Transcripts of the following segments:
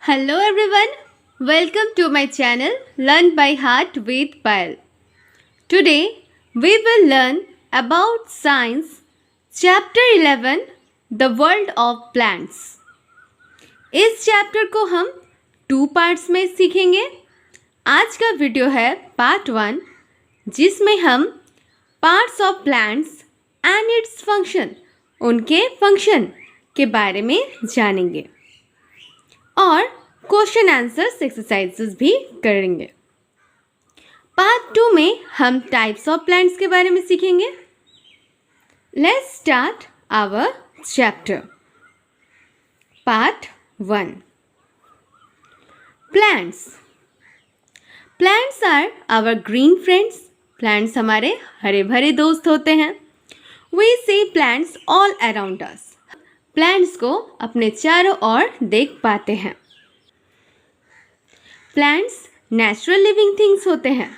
Hello everyone, welcome to my channel Learn by Heart with Payal. Today we will learn about Science Chapter 11 The World of Plants. इस chapter को हम 2 parts में सीखेंगे. आज का video है part 1 जिसमें हम parts of plants and its function उनके फंक्शन के बारे में जानेंगे और क्वेश्चन आंसर्स एक्सरसाइजेस भी करेंगे. पार्ट 2 में हम टाइप्स ऑफ प्लांट्स के बारे में सीखेंगे. Let's start our chapter. Part 1. Plants. Plants are our green friends. Plants हमारे हरे भरे दोस्त होते हैं. We see plants all around us. Plants को अपने चारों ओर देख पाते हैं. प्लांट्स नेचुरल लिविंग थिंग्स होते हैं.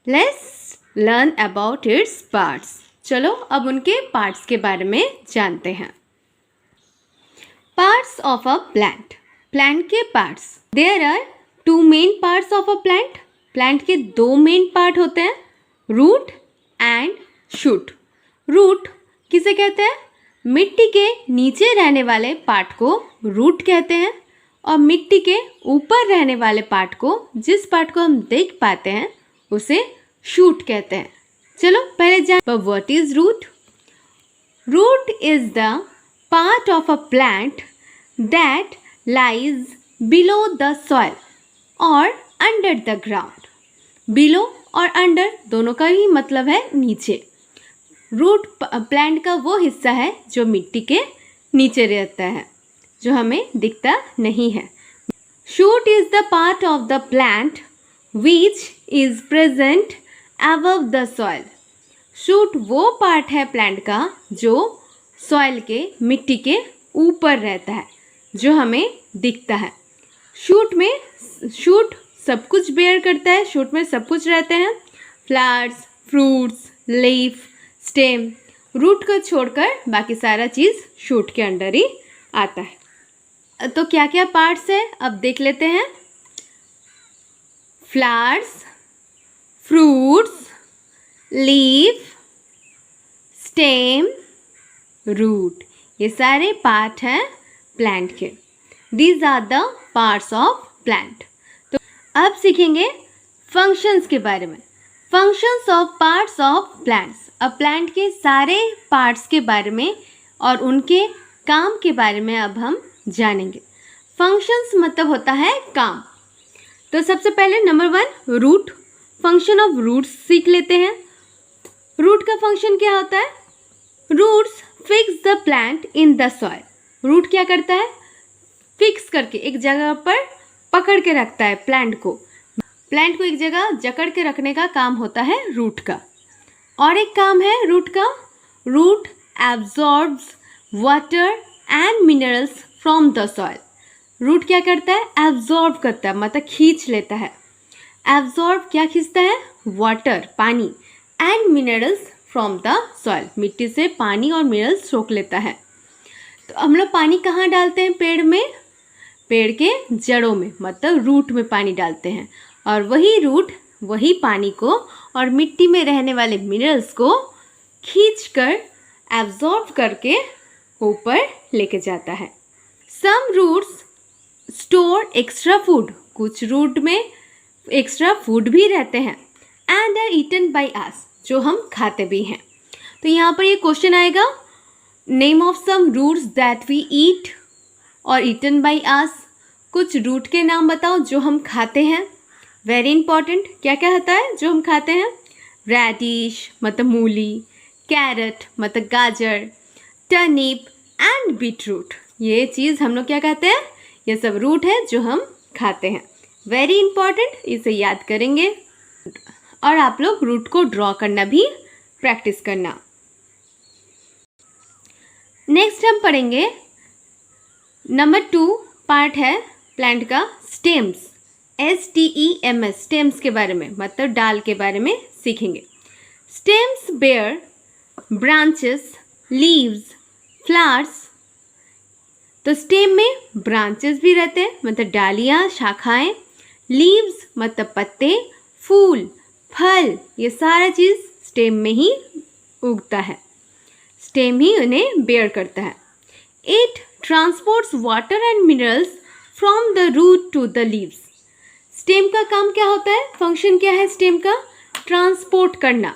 Let's learn about its parts. चलो अब उनके पार्ट्स के बारे में जानते हैं. Parts of a plant. Plant के parts. There are 2 main parts of a plant. Plant के 2 मेन पार्ट होते हैं, रूट एंड शूट. रूट किसे कहते हैं? मिट्टी के नीचे रहने वाले पार्ट को रूट कहते हैं और मिट्टी के ऊपर रहने वाले पार्ट को, जिस पार्ट को हम देख पाते हैं, उसे शूट कहते हैं. चलो पहले जान what is root. Root is the part of a plant that lies below the soil और अंडर द ग्राउंड. बिलो और अंडर दोनों का ही मतलब है नीचे. रूट प्लांट का वो हिस्सा है जो मिट्टी के नीचे रहता है, जो हमें दिखता नहीं है. Shoot is the part of the plant which is present above the soil. Shoot वो पार्ट है प्लांट का जो सॉइल के, मिट्टी के ऊपर रहता है, जो हमें दिखता है. शूट सब कुछ बेयर करता है. शूट में सब कुछ रहते हैं, flowers, fruits, leaf, stem. Root को छोड़कर बाकी सारा चीज़ शूट के अंडर ही आता है. तो क्या क्या पार्ट्स है अब देख लेते हैं. Flowers, fruits, leaf, stem, root, ये सारे पार्ट हैं प्लांट के. These are the parts of plant. तो अब सीखेंगे फंक्शंस के बारे में. Functions of parts of plants. अब प्लांट के सारे पार्ट्स के बारे में और उनके काम के बारे में अब हम जानेंगे. फंक्शंस मतलब होता है काम. तो सबसे पहले number 1 root. Function of roots सीख लेते हैं. रूट का फंक्शन क्या होता है? Roots fix the plant in the soil. Root क्या करता है? फिक्स करके एक जगह पर पकड़ के रखता है प्लांट को. प्लांट को एक जगह जकड़ के रखने का काम होता है रूट का. और एक काम है रूट का, root absorbs water and minerals from the soil. Root क्या करता है? एब्जॉर्ब करता है, मतलब खींच लेता है. एब्जॉर्ब क्या खींचता है? वाटर, पानी, and minerals from the soil. मिट्टी से पानी और मिनरल्स सोख लेता है. तो हम लोग पानी कहाँ डालते हैं? पेड़ में, पेड़ के जड़ों में, मतलब रूट में पानी डालते हैं. और वही रूट वही पानी को और मिट्टी में रहने वाले मिनरल्स को खींचकर एब्जॉर्ब करके ऊपर लेके जाता है. Some roots store extra food. कुछ रूट में एक्स्ट्रा फूड भी रहते हैं. And are eaten by us, जो हम खाते भी हैं. तो यहाँ पर ये क्वेश्चन आएगा, name of some roots that we eat और ईटन बाय अस. कुछ रूट के नाम बताओ जो हम खाते हैं. Very important. क्या क्या होता है जो हम खाते हैं? रेडिश मतलब मूली, कैरेट मतलब गाजर, टर्निप एंड बीटरूट. ये चीज़ हम लोग क्या कहते हैं? ये सब रूट है जो हम खाते हैं. वेरी इंपॉर्टेंट, इसे याद करेंगे. और आप लोग रूट को ड्रॉ करना भी प्रैक्टिस करना. नेक्स्ट हम पढ़ेंगे नंबर 2 पार्ट है प्लांट का, स्टेम्स. STEMS, स्टेम्स के बारे में, मतलब डाल के बारे में सीखेंगे. Stems bear branches, leaves, flowers तो स्टेम में ब्रांचेस भी रहते हैं, मतलब डालियाँ, शाखाएं, लीव्स मतलब पत्ते, फूल, फल, ये सारा चीज़ स्टेम में ही उगता है, स्टेम ही उन्हें बेयर करता है। It transports water and minerals from the root to the leaves. Stem का काम क्या होता है, फंक्शन क्या है स्टेम का? ट्रांसपोर्ट करना।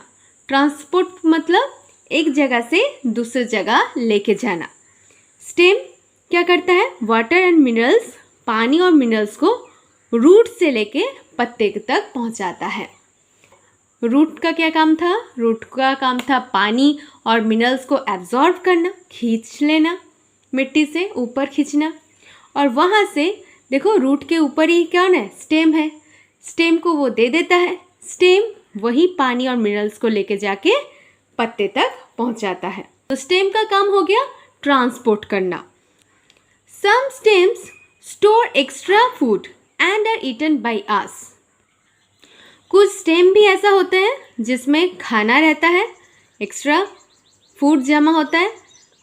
ट्रांसपोर्ट मतलब एक जगह से दूसरी जगह लेके जाना। स्टेम क्या करता है? वाटर एंड मिनरल्स, पानी और मिनरल्स को रूट से लेके पत्ते तक पहुंचाता है। रूट का क्या काम था? रूट का काम था पानी और मिनरल्स को एब्जॉर्ब करना, खींच लेना, मिट्टी से ऊपर खींचना। और वहाँ से देखो रूट के ऊपर ही कौन है? स्टेम है। स्टेम को वो दे देता है, स्टेम वही पानी और मिनरल्स को लेके जाके पत्ते तक पहुँचाता है। तो स्टेम का काम हो गया ट्रांसपोर्ट करना। Some stems store extra food and are eaten by us. कुछ स्टेम भी ऐसा होता है जिसमें खाना रहता है, एक्स्ट्रा फूड जमा होता है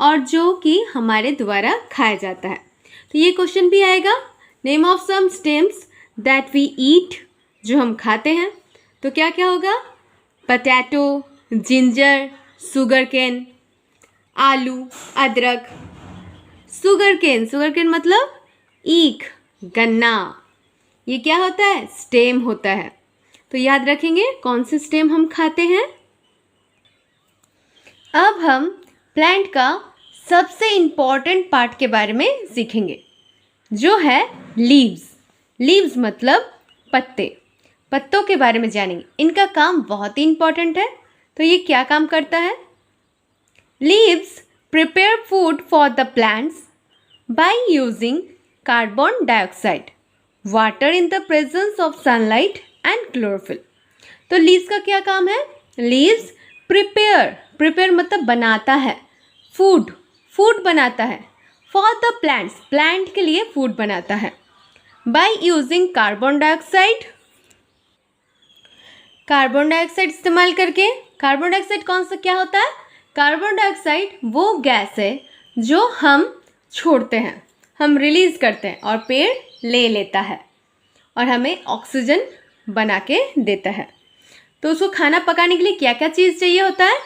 और जो कि हमारे द्वारा खाया जाता है। तो ये क्वेश्चन भी आएगा, name of some stems that we eat, जो हम खाते हैं। तो क्या क्या होगा? पटैटो, जिंजर, सुगर केन, आलू, अदरक। सुगर केन मतलब ईख, गन्ना, ये क्या होता है? स्टेम होता है। तो याद रखेंगे कौन से स्टेम हम खाते हैं। अब हम प्लांट का सबसे इम्पॉर्टेंट पार्ट के बारे में सीखेंगे, जो है लीव्स। लीव्स मतलब पत्ते, पत्तों के बारे में जानेंगे। इनका काम बहुत ही इम्पॉर्टेंट है। तो ये क्या काम करता है? Leaves prepare food for the plants by using carbon dioxide, water in the presence of sunlight and chlorophyll. तो लीव्स का क्या काम है? लीव्स प्रिपेयर मतलब बनाता है, फूड बनाता है, फॉर द प्लांट्स, प्लांट के लिए फूड बनाता है, bye using carbon dioxide, carbon dioxide इस्तेमाल करके। कार्बन डाइऑक्साइड कौन सा क्या होता है? कार्बन डाइऑक्साइड वो गैस है जो हम छोड़ते हैं, हम रिलीज करते हैं और पेड़ ले लेता है और हमें ऑक्सीजन बना के देता है। तो उसको खाना पकाने के लिए क्या क्या चीज़ चाहिए होता है?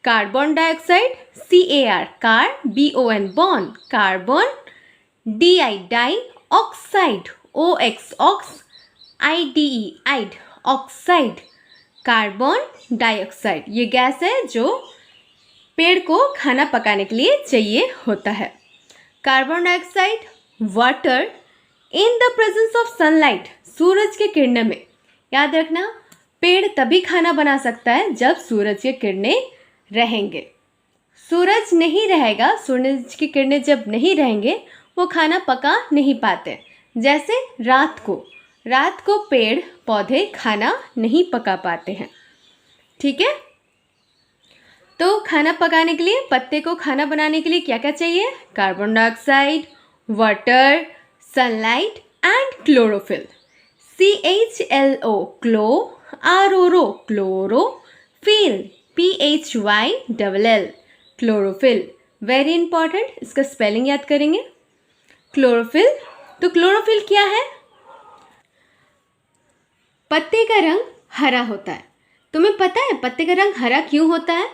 Carbon dioxide, CAR, car, BON, bon, carbon, DI, di, oxide, OX, ox, IDE, ide, oxide, carbon dioxide. ये गैस है जो पेड़ को खाना पकाने के लिए चाहिए होता है। Carbon dioxide, water in the presence of sunlight, सूरज के किरणों में। याद रखना, पेड़ तभी खाना बना सकता है जब सूरज की किरणें रहेंगे। सूरज नहीं रहेगा, सूरज की किरणें जब नहीं रहेंगे वो खाना पका नहीं पाते। जैसे रात को पेड़ पौधे खाना नहीं पका पाते हैं। ठीक है, तो खाना पकाने के लिए, पत्ते को खाना बनाने के लिए क्या क्या चाहिए? Carbon dioxide, water, sunlight and chlorophyll. CHLO, क्लो, RORO, chlorophyll, PHYLL, chlorophyll. Very important, इसका स्पेलिंग याद करेंगे, क्लोरोफिल। तो क्लोरोफिल क्या है? पत्ते का रंग हरा होता है। तुम्हें पता है पत्ते का रंग हरा क्यों होता है?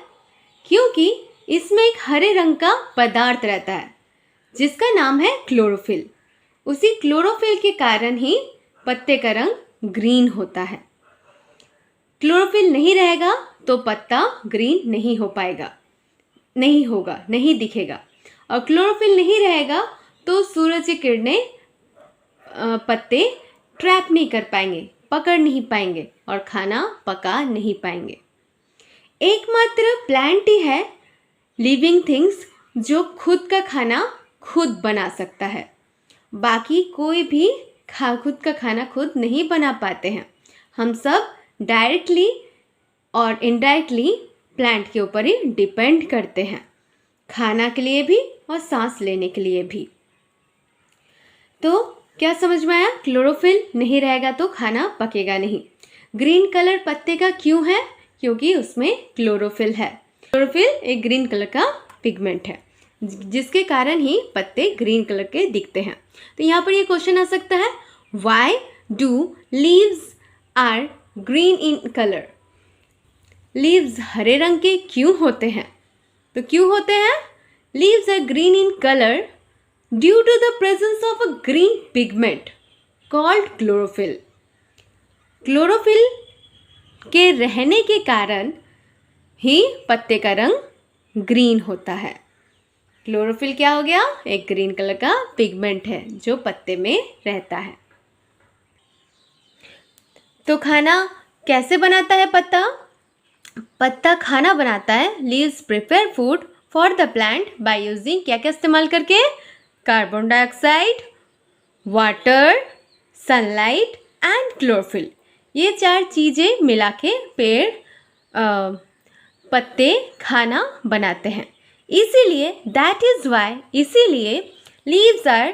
क्योंकि इसमें एक हरे रंग का पदार्थ रहता है जिसका नाम है क्लोरोफिल। उसी क्लोरोफिल के कारण ही पत्ते का रंग ग्रीन होता है। क्लोरोफिल नहीं रहेगा तो पत्ता ग्रीन नहीं हो पाएगा, नहीं होगा, नहीं दिखेगा। और क्लोरोफिल नहीं रहेगा तो सूरज की किरणें पत्ते ट्रैप नहीं कर पाएंगे, पकड़ नहीं पाएंगे और खाना पका नहीं पाएंगे। एकमात्र प्लांट ही है लिविंग थिंग्स जो खुद का खाना खुद बना सकता है। बाकी कोई भी खुद का खाना खुद नहीं बना पाते हैं। हम सब डायरेक्टली और इनडायरेक्टली प्लांट के ऊपर ही डिपेंड करते हैं, खाना के लिए भी और सांस लेने के लिए भी। तो क्या समझ में आया? क्लोरोफिल नहीं रहेगा तो खाना पकेगा नहीं। ग्रीन कलर पत्ते का क्यों है? क्योंकि उसमें क्लोरोफिल है। क्लोरोफिल एक ग्रीन कलर का पिगमेंट है। जिसके कारण ही पत्ते ग्रीन कलर के दिखते हैं। तो यहाँ पर ये क्वेश्चन आ सकता है, why do leaves are green in colour. Leaves हरे रंग के क्यों होते हैं? तो क्यों होते हैं? Leaves are green in colour due to the presence of a green pigment called chlorophyll. Chlorophyll के रहने के कारण ही पत्ते का रंग ग्रीन होता है। क्लोरोफिल क्या हो गया? एक ग्रीन कलर का पिगमेंट है जो पत्ते में रहता है। तो खाना कैसे बनाता है पत्ता? पत्ता खाना बनाता है। Leaves prepare food for the plant by using क्या क्या इस्तेमाल करके? Carbon dioxide, water, sunlight and chlorophyll. ये 4 चीज़ें मिला के पेड़ पत्ते खाना बनाते हैं। इसीलिए दैट इज़ वाई, इसीलिए leaves are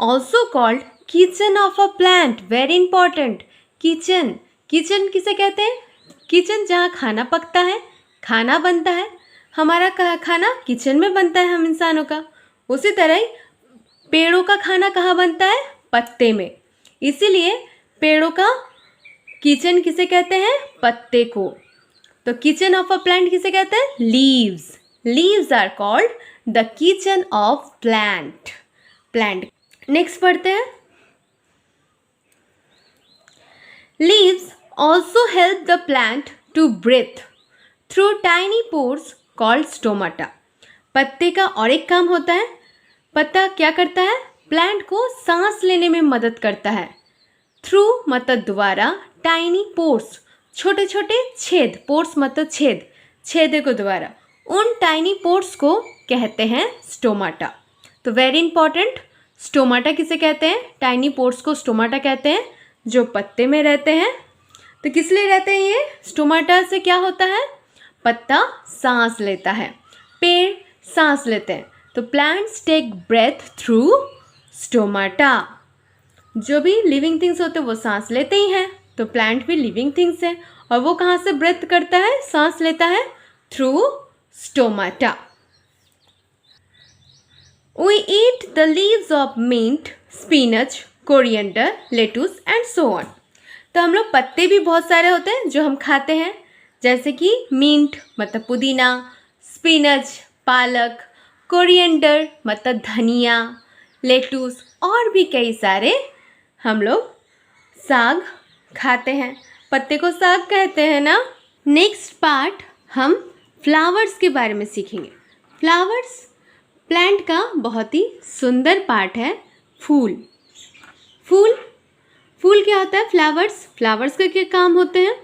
also called kitchen of a plant. Very important. Kitchen, kitchen किसे कहते हैं? किचन जहाँ खाना पकता है, खाना बनता है। हमारा खाना किचन में बनता है हम इंसानों का। उसी तरह ही पेड़ों का खाना कहाँ बनता है? पत्ते में। इसीलिए पेड़ों का किचन किसे कहते हैं? पत्ते को। तो किचन ऑफ अ प्लांट किसे कहते हैं? Leaves. Leaves are called the kitchen of plant. Plant. Next पढ़ते हैं। Leaves also help the plant to breathe through tiny pores called stomata. पत्ते का और एक काम होता है। पत्ता क्या करता है? प्लांट को सांस लेने में मदद करता है। थ्रू मतलब द्वारा, टाइनी पोर्स छोटे छोटे छेद, पोर्स मतलब छेद, छेदे को द्वारा, उन टाइनी पोर्स को कहते हैं स्टोमाटा। तो वेरी इंपॉर्टेंट, स्टोमाटा किसे कहते हैं? टाइनी पोर्स को स्टोमाटा कहते हैं जो पत्ते में रहते हैं। तो किस लिए रहते हैं ये? स्टोमाटा से क्या होता है? पत्ता सांस लेता है, पेड़ सांस लेते हैं। तो plants take breath through stomata. जो भी लिविंग थिंग्स होते हैं वो सांस लेते ही हैं, तो प्लांट भी लिविंग थिंग्स है। और वो कहाँ से ब्रेथ करता है, सांस लेता है? Through stomata. We eat the leaves of mint, spinach, coriander, lettuce and so on. तो हम लोग पत्ते भी बहुत सारे होते हैं जो हम खाते हैं, जैसे कि मिंट मतलब पुदीना, स्पिनच पालक, कोरिएंडर मतलब धनिया, लेटूस और भी कई सारे हम लोग साग खाते हैं। पत्ते को साग कहते हैं ना। नेक्स्ट पार्ट हम फ्लावर्स के बारे में सीखेंगे। फ्लावर्स प्लांट का बहुत ही सुंदर पार्ट है। फूल, फूल फूल क्या होता है? फ्लावर्स। फ्लावर्स का क्या काम होते हैं?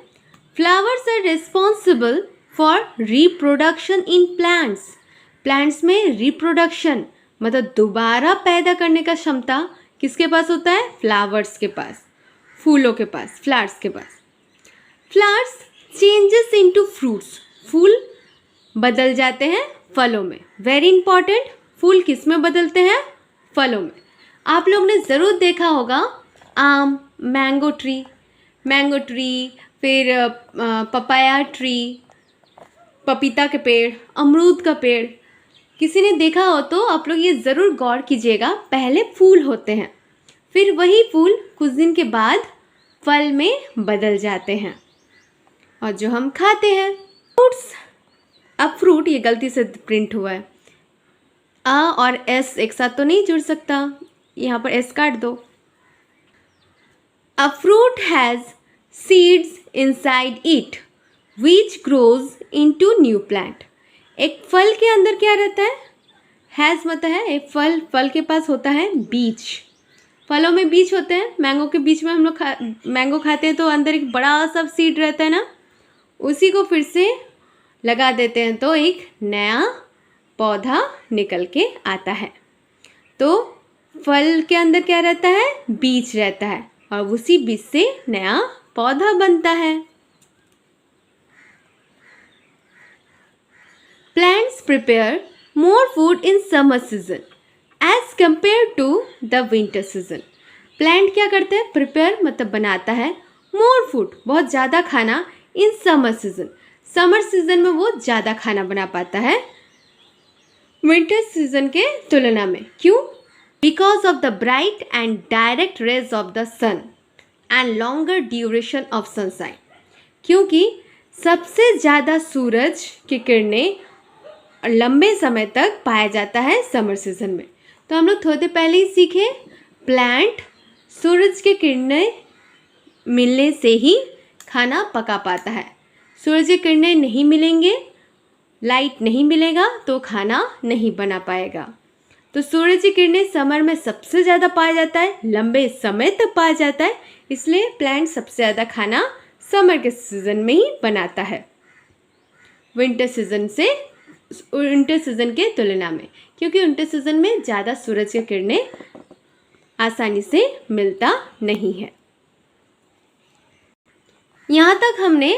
Flowers are responsible for reproduction in plants. Plants में रिप्रोडक्शन मतलब दोबारा पैदा करने का क्षमता किसके पास होता है? फ्लावर्स के पास, फूलों के पास, फ्लावर्स के पास। Flowers changes into fruits. फूल बदल जाते हैं फलों में। वेरी इंपॉर्टेंट, फूल किस में बदलते हैं? फलों में। आप लोग ने ज़रूर देखा होगा आम, मैंगो ट्री, फिर पपाया ट्री, पपीता के पेड़, अमरूद का पेड़। किसी ने देखा हो तो आप लोग ये ज़रूर गौर कीजिएगा, पहले फूल होते हैं, फिर वही फूल कुछ दिन के बाद फल में बदल जाते हैं और जो हम खाते हैं। फ्रूट्स। अब फ्रूट ये गलती से प्रिंट हुआ है, आ और एस एक साथ तो नहीं जुड़ सकता, यहाँ पर एस काट दो। A fruit has seeds inside it which grows into new plant. एक फल के अंदर क्या रहता है? हैज़ मतलब है एक फल के पास होता है बीज। फलों में बीज होते हैं। मैंगो के बीच में हम लोग मैंगो खाते हैं तो अंदर एक बड़ा सा सीड रहता है ना, उसी को फिर से लगा देते हैं तो एक नया पौधा निकल के आता है। तो फल के अंदर क्या रहता है? बीज रहता है और उसी बीज से नया पौधा बनता है। Plants prepare more food in summer season as compare to the winter season. Plant क्या करते हैं? प्रिपेयर मतलब बनाता है, मोर फूड बहुत ज़्यादा खाना, इन समर सीजन। समर सीजन में वो ज़्यादा खाना बना पाता है विंटर सीजन के तुलना में। क्यों? Because of the bright and direct rays of the sun and longer duration of sunshine. क्योंकि सबसे ज़्यादा सूरज की किरणें लंबे समय तक पाया जाता है समर सीजन में। तो हम लोग थोड़ी देर पहले ही सीखे, प्लांट सूरज की किरणें मिलने से ही खाना पका पाता है। सूरज की किरणें नहीं मिलेंगे, लाइट नहीं मिलेगा तो खाना नहीं बना पाएगा। तो सूरज की किरणें समर में सबसे ज़्यादा पाया जाता है, लंबे समय तक पाया जाता है, इसलिए प्लांट सबसे ज़्यादा खाना समर के सीज़न में ही बनाता है विंटर सीज़न के तुलना में। क्योंकि विंटर सीज़न में ज़्यादा सूरज की किरणें आसानी से मिलता नहीं है। यहाँ तक हमने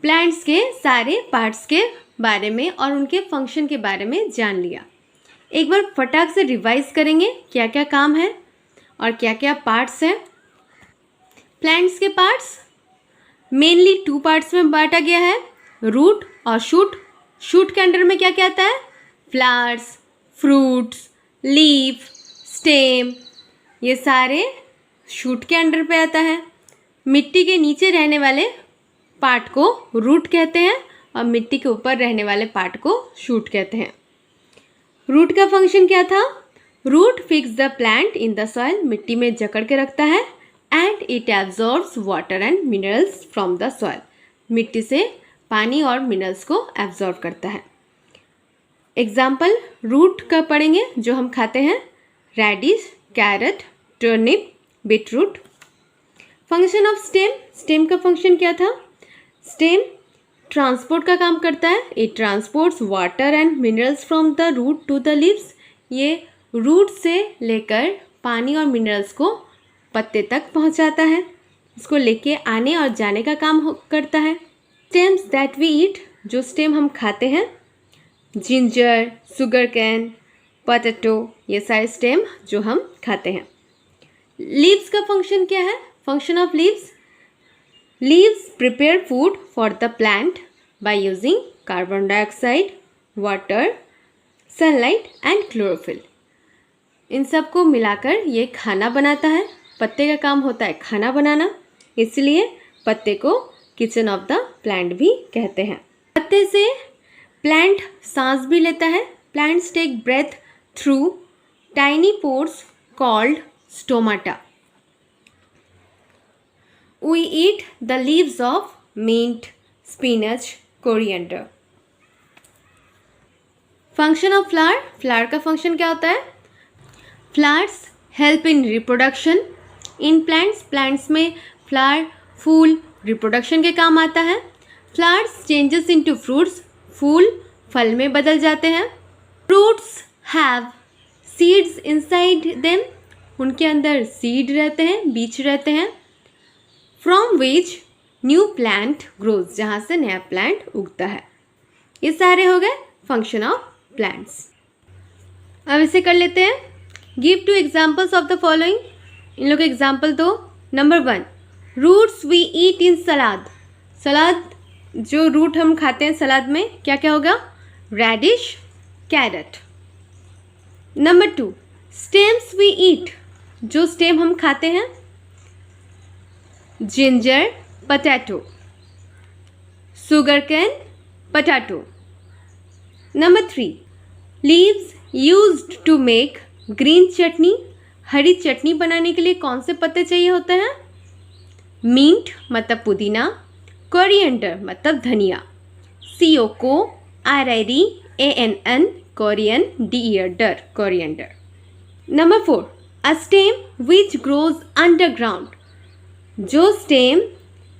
प्लांट्स के सारे पार्ट्स के बारे में और उनके फंक्शन के बारे में जान लिया। एक बार फटाक से रिवाइज करेंगे क्या क्या काम है और क्या क्या पार्ट्स हैं। प्लांट्स के पार्ट्स मेनली 2 पार्ट्स में बांटा गया है, रूट और शूट। शूट के अंडर में क्या क्या आता है? फ्लावर्स, फ्रूट्स, लीफ, स्टेम, ये सारे शूट के अंडर पे आता है। मिट्टी के नीचे रहने वाले पार्ट को रूट कहते हैं और मिट्टी के ऊपर रहने वाले पार्ट को शूट कहते हैं। रूट का फंक्शन क्या था? Root fix the plant in the soil, मिट्टी में जकड़ के रखता है, and it absorbs water and minerals from the soil, मिट्टी से पानी और मिनरल्स को एब्जॉर्ब करता है। एग्जाम्पल रूट का पढ़ेंगे जो हम खाते हैं, radish, carrot, turnip, beetroot. Function of stem, stem का फंक्शन क्या था? स्टेम ट्रांसपोर्ट का काम करता है। It transports water and minerals from the root to the leaves, ये रूट से लेकर पानी और मिनरल्स को पत्ते तक पहुंचाता है, इसको लेके आने और जाने का काम करता है। स्टेम्स दैट वी ईट, जो स्टेम हम खाते हैं, जिंजर, शुगर कैन, पोटैटो, ये सारे स्टेम जो हम खाते हैं। लीव्स का फंक्शन क्या है? Function of leaves, leaves prepare food for the plant by using carbon dioxide, water, sunlight and chlorophyll. इन सब को मिलाकर ये खाना बनाता है। पत्ते का काम होता है खाना बनाना, इसलिए पत्ते को किचन ऑफ द प्लांट भी कहते हैं। पत्ते से प्लांट सांस भी लेता है। Plants take breath through tiny pores called stomata. We eat the leaves of mint, spinach, coriander. Function of flower, flower का फंक्शन क्या होता है? Flowers help in reproduction in plants, plants में फ्लावर, फूल रिप्रोडक्शन के काम आता है। फ्लावर्स चेंजेस इनटू फ्रूट्स, फूल फल में बदल जाते हैं। Fruits have seeds inside them, उनके अंदर सीड रहते हैं, बीज रहते हैं। From which new plant grows, जहाँ से नया प्लांट उगता है। ये सारे हो गए फंक्शन ऑफ प्लांट्स। अब इसे कर लेते हैं। Give 2 examples of the following, इन लोग एग्जाम्पल दो। Number 1, roots we eat in salad. Salad, जो रूट हम खाते हैं सलाद में, क्या क्या होगा? Radish, carrot. Number 2, stems we eat, जो स्टेम हम खाते हैं, ginger, potato, sugar cane, potato. Number 3, leaves used to make green chutney. हरी चटनी बनाने के लिए कौन से पत्ते चाहिए होते हैं? मिंट मतलब पुदीना, कोरिएंडर मतलब धनिया, CORIANN Korean, DER coriander. Number 4, a stem which grows underground, जो स्टेम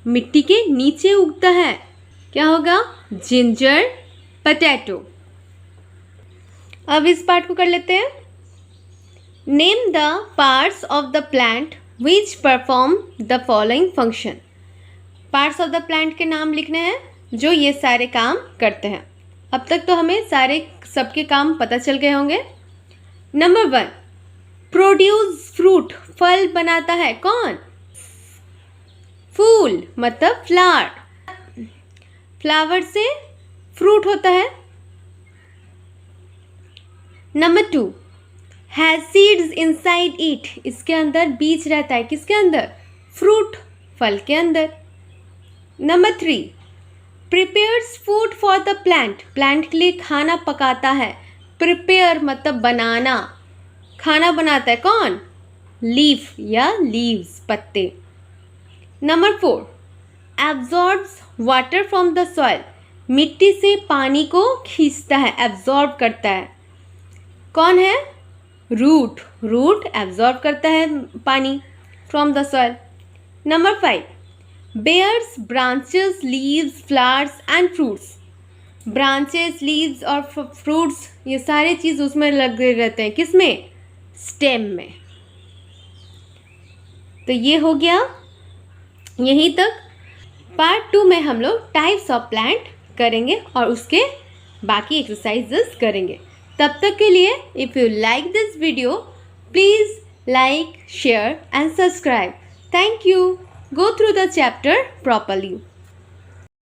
मिट्टी के नीचे उगता है, क्या होगा? Ginger, potato. अब इस पार्ट को कर लेते हैं। Name the parts of the plant which perform the following function. Parts of the plant के नाम लिखने हैं जो ये सारे काम करते हैं। अब तक तो हमें सारे सबके काम पता चल गए होंगे। नंबर 1, प्रोड्यूस फ्रूट, फल बनाता है कौन? फूल मतलब फ्लावर, फ्लावर से फ्रूट होता है। Number 2, has seeds inside it, इसके अंदर बीज रहता है, किसके अंदर? फ्रूट, फल के अंदर। Number 3, prepares food for the plant, plant के लिए खाना पकाता है। प्रिपेयर मतलब बनाना, खाना बनाता है कौन? लीफ या लीव्स, पत्ते। Number 4, absorbs water from the soil, मिट्टी से पानी को खींचता है, एब्जॉर्ब करता है। कौन है? रूट, रूट एब्जॉर्ब करता है पानी from the soil. Number 5, bears branches, leaves, flowers and fruits, branches, leaves और फ्रूट्स ये सारे चीज़ उसमें लगे रहते हैं, किसमें? स्टेम में। तो ये हो गया यहीं तक। पार्ट 2 में हम लोग टाइप्स ऑफ प्लांट करेंगे और उसके बाकी एक्सरसाइजेस करेंगे। तब तक के लिए if you like this video please like, share and subscribe. Thank you. Go through the chapter properly.